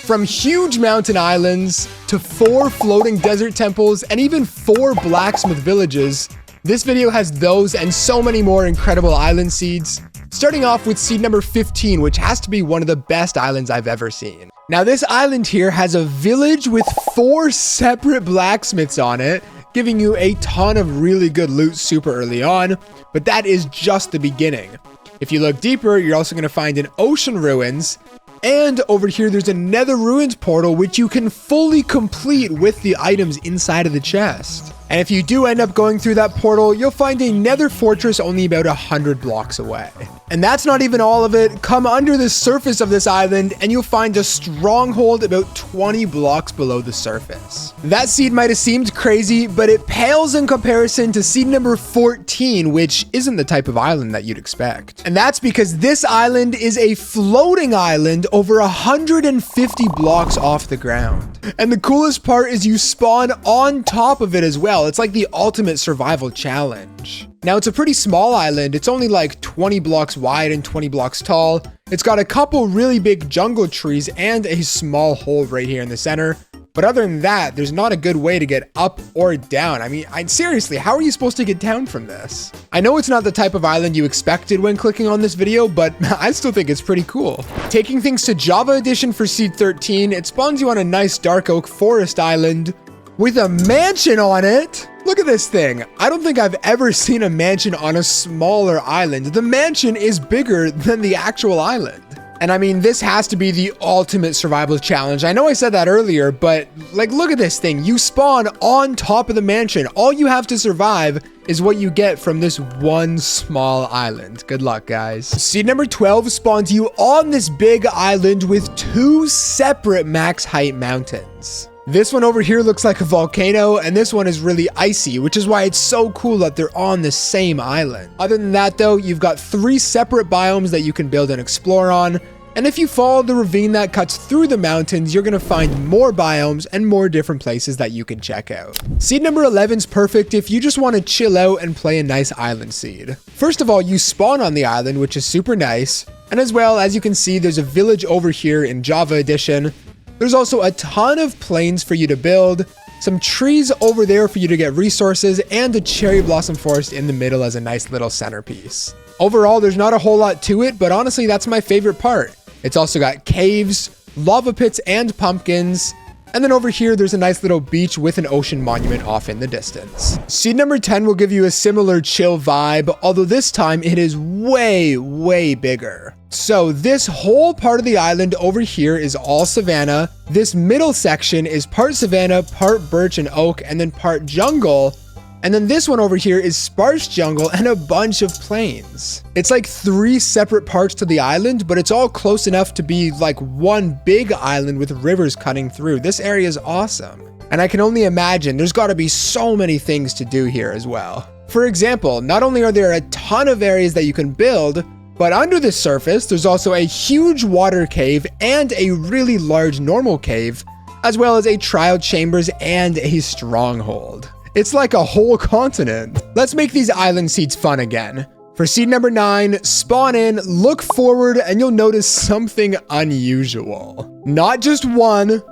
From huge mountain islands to 4 floating desert temples and even 4 blacksmith villages, this video has those and so many more incredible island seeds. Starting off with seed number 15, which has to be one of the best islands I've ever seen. Now this island here has a village with 4 separate blacksmiths on it, giving you a ton of really good loot super early on, but that is just the beginning. If you look deeper, you're also going to find an ocean ruins, and over here there's a nether ruins portal which you can fully complete with the items inside of the chest. And if you do end up going through that portal, you'll find a nether fortress only about 100 blocks away. And that's not even all of it. Come under the surface of this island and you'll find a stronghold about 20 blocks below the surface. That seed might have seemed crazy, but it pales in comparison to seed number 14, which isn't the type of island that you'd expect. And that's because this island is a floating island over 150 blocks off the ground. And the coolest part is you spawn on top of it as well. It's like the ultimate survival challenge. Now it's a pretty small island. It's only like 20 blocks wide and 20 blocks tall. It's got a couple really big jungle trees and a small hole right here in the center. But other than that, there's not a good way to get up or down. I mean, seriously, how are you supposed to get down from this? I know it's not the type of island you expected when clicking on this video, but I still think it's pretty cool. Taking things to Java Edition for seed 13, it spawns you on a nice dark oak forest island with a mansion on it. Look at this thing. I don't think I've ever seen a mansion on a smaller island. The mansion is bigger than the actual island. And I mean, this has to be the ultimate survival challenge. I know I said that earlier, but like, look at this thing. You spawn on top of the mansion. All you have to survive is what you get from this one small island. Good luck, guys. Seed number 12 spawns you on this big island with 2 separate max height mountains. This one over here looks like a volcano, and this one is really icy, which is why it's so cool that they're on the same island. Other than that though, you've got 3 separate biomes that you can build and explore on, and if you follow the ravine that cuts through the mountains, you're gonna find more biomes and more different places that you can check out. Seed number 11 is perfect if you just want to chill out and play a nice island seed. First of all, you spawn on the island, which is super nice, and as well, as you can see, there's a village over here in Java Edition. There's also a ton of plains for you to build, some trees over there for you to get resources, and a cherry blossom forest in the middle as a nice little centerpiece. Overall, there's not a whole lot to it, but honestly, that's my favorite part. It's also got caves, lava pits, and pumpkins. And then over here, there's a nice little beach with an ocean monument off in the distance. Seed number 10 will give you a similar chill vibe, although this time it is way, way bigger. So this whole part of the island over here is all savanna. This middle section is part savanna, part birch and oak, and then part jungle. And then this one over here is sparse jungle and a bunch of plains. It's like 3 separate parts to the island, but it's all close enough to be like one big island with rivers cutting through. This area is awesome. And I can only imagine there's got to be so many things to do here as well. For example, not only are there a ton of areas that you can build, but under the surface, there's also a huge water cave and a really large normal cave, as well as a trial chambers and a stronghold. It's like a whole continent. Let's make these island seeds fun again. For seed number 9, spawn in, look forward, and you'll notice something unusual. Not just 1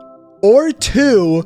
or 2,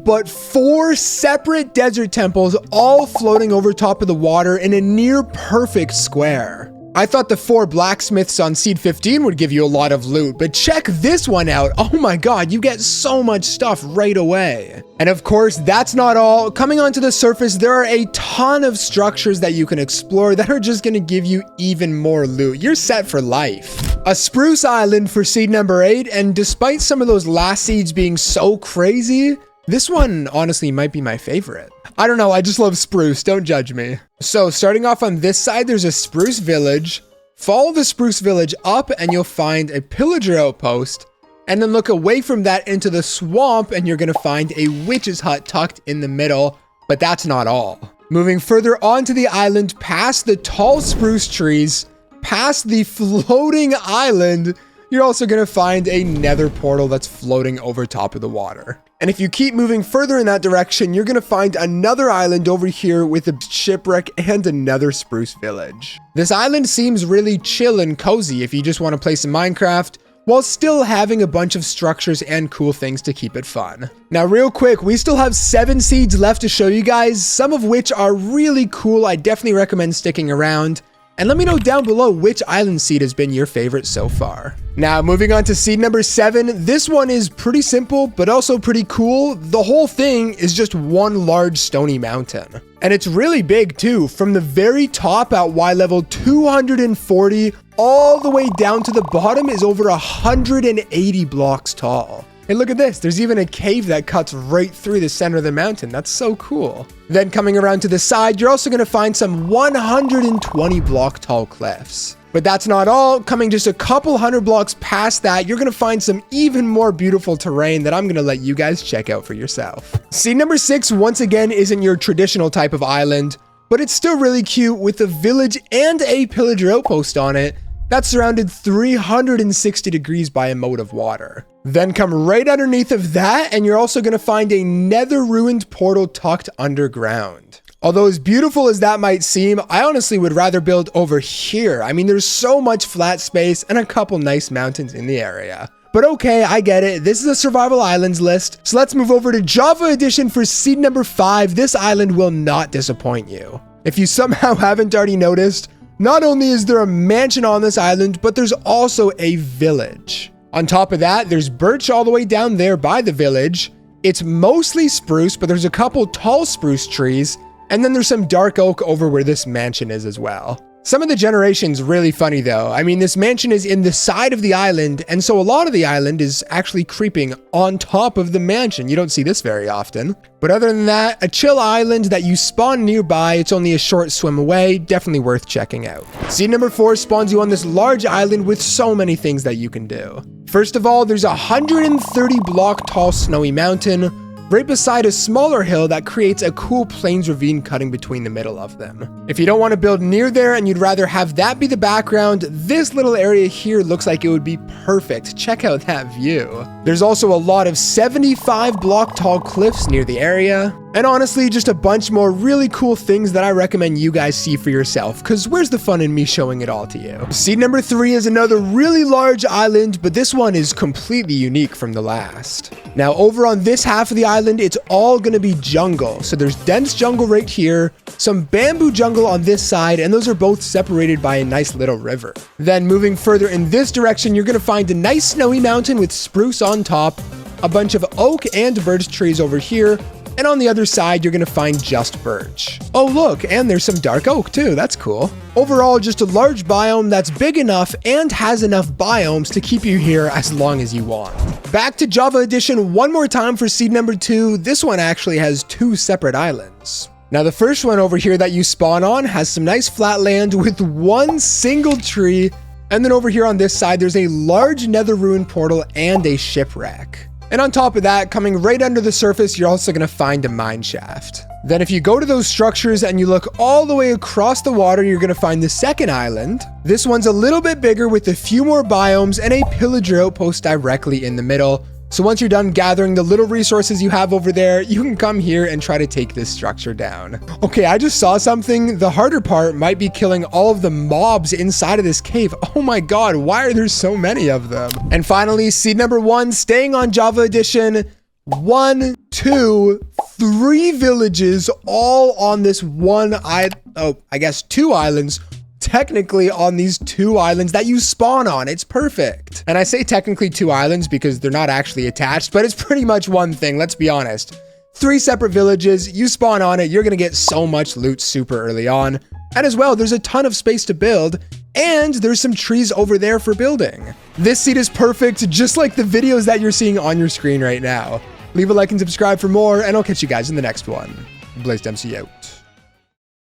but 4 separate desert temples all floating over top of the water in a near perfect square. I thought the 4 blacksmiths on seed 15 would give you a lot of loot, but check this one out. Oh my god, you get so much stuff right away. And of course, that's not all. Coming onto the surface, there are a ton of structures that you can explore that are just gonna give you even more loot. You're set for life. A spruce island for seed number 8, and despite some of those last seeds being so crazy, this one honestly might be my favorite. I don't know, I just love spruce, don't judge me. So starting off on this side, there's a spruce village. Follow the spruce village up and you'll find a pillager outpost. And then look away from that into the swamp and you're gonna find a witch's hut tucked in the middle, but that's not all. Moving further onto the island, past the tall spruce trees, past the floating island, you're also gonna find a nether portal that's floating over top of the water. And if you keep moving further in that direction, you're gonna find another island over here with a shipwreck and another spruce village. This island seems really chill and cozy if you just wanna play some Minecraft, while still having a bunch of structures and cool things to keep it fun. Now, real quick, we still have 7 seeds left to show you guys, some of which are really cool. I definitely recommend sticking around. And let me know down below which island seed has been your favorite so far. Now, moving on to seed number 7. This one is pretty simple, but also pretty cool. The whole thing is just one large stony mountain. And it's really big too, from the very top at Y level 240, all the way down to the bottom is over 180 blocks tall. Hey, look at this. There's even a cave that cuts right through the center of the mountain. That's so cool. Then coming around to the side, you're also going to find some 120 block tall cliffs. But that's not all. Coming just a couple hundred blocks past that, you're going to find some even more beautiful terrain that I'm going to let you guys check out for yourself. Seed number 6, once again, isn't your traditional type of island, but it's still really cute with a village and a pillager outpost on it that's surrounded 360 degrees by a moat of water. Then come right underneath of that, and you're also going to find a nether ruined portal tucked underground. Although as beautiful as that might seem, I honestly would rather build over here. I mean, there's so much flat space and a couple nice mountains in the area. But okay, I get it. This is a survival islands list. So let's move over to Java Edition for seed number 5. This island will not disappoint you. If you somehow haven't already noticed, not only is there a mansion on this island, but there's also a village. On top of that, there's birch all the way down there by the village. It's mostly spruce, but there's a couple tall spruce trees, and then there's some dark oak over where this mansion is as well. Some of the generation's really funny though. I mean, this mansion is in the side of the island, and so a lot of the island is actually creeping on top of the mansion. You don't see this very often. But other than that, a chill island that you spawn nearby. It's only a short swim away. Definitely worth checking out. Seed number 4 spawns you on this large island with so many things that you can do. First of all, there's a 130 block tall snowy mountain right beside a smaller hill that creates a cool plains ravine cutting between the middle of them. If you don't want to build near there and you'd rather have that be the background, this little area here looks like it would be perfect. Check out that view. There's also a lot of 75 block tall cliffs near the area. And honestly, just a bunch more really cool things that I recommend you guys see for yourself, because where's the fun in me showing it all to you? Seed number 3 is another really large island, but this one is completely unique from the last. Now, over on this half of the island, it's all going to be jungle. So there's dense jungle right here, some bamboo jungle on this side, and those are both separated by a nice little river. Then moving further in this direction, you're going to find a nice snowy mountain with spruce on top, a bunch of oak and birch trees over here, and on the other side, you're going to find just birch. Oh, look, and there's some dark oak too. That's cool. Overall, just a large biome that's big enough and has enough biomes to keep you here as long as you want. Back to Java Edition one more time for seed number 2. This one actually has 2 separate islands. Now, the first one over here that you spawn on has some nice flat land with one single tree. And then over here on this side, there's a large nether ruin portal and a shipwreck. And on top of that, coming right under the surface, you're also going to find a mine shaft. Then if you go to those structures and you look all the way across the water, you're going to find the second island. This one's a little bit bigger with a few more biomes and a pillager outpost directly in the middle. So once you're done gathering the little resources you have over there, you can come here and try to take this structure down. Okay, I just saw something. The harder part might be killing all of the mobs inside of this cave. Oh my god, why are there so many of them? And finally, seed number 1, staying on Java Edition. 1, 2, 3 villages all on this one island. Oh, I guess 2 islands. Technically on these 2 islands that you spawn on. It's perfect. And I say technically 2 islands because they're not actually attached, but it's pretty much one thing, let's be honest. 3 separate villages, you spawn on it, you're gonna get so much loot super early on. And as well, there's a ton of space to build, and there's some trees over there for building. This seed is perfect, just like the videos that you're seeing on your screen right now. Leave a like and subscribe for more, and I'll catch you guys in the next one. BlazedMC out.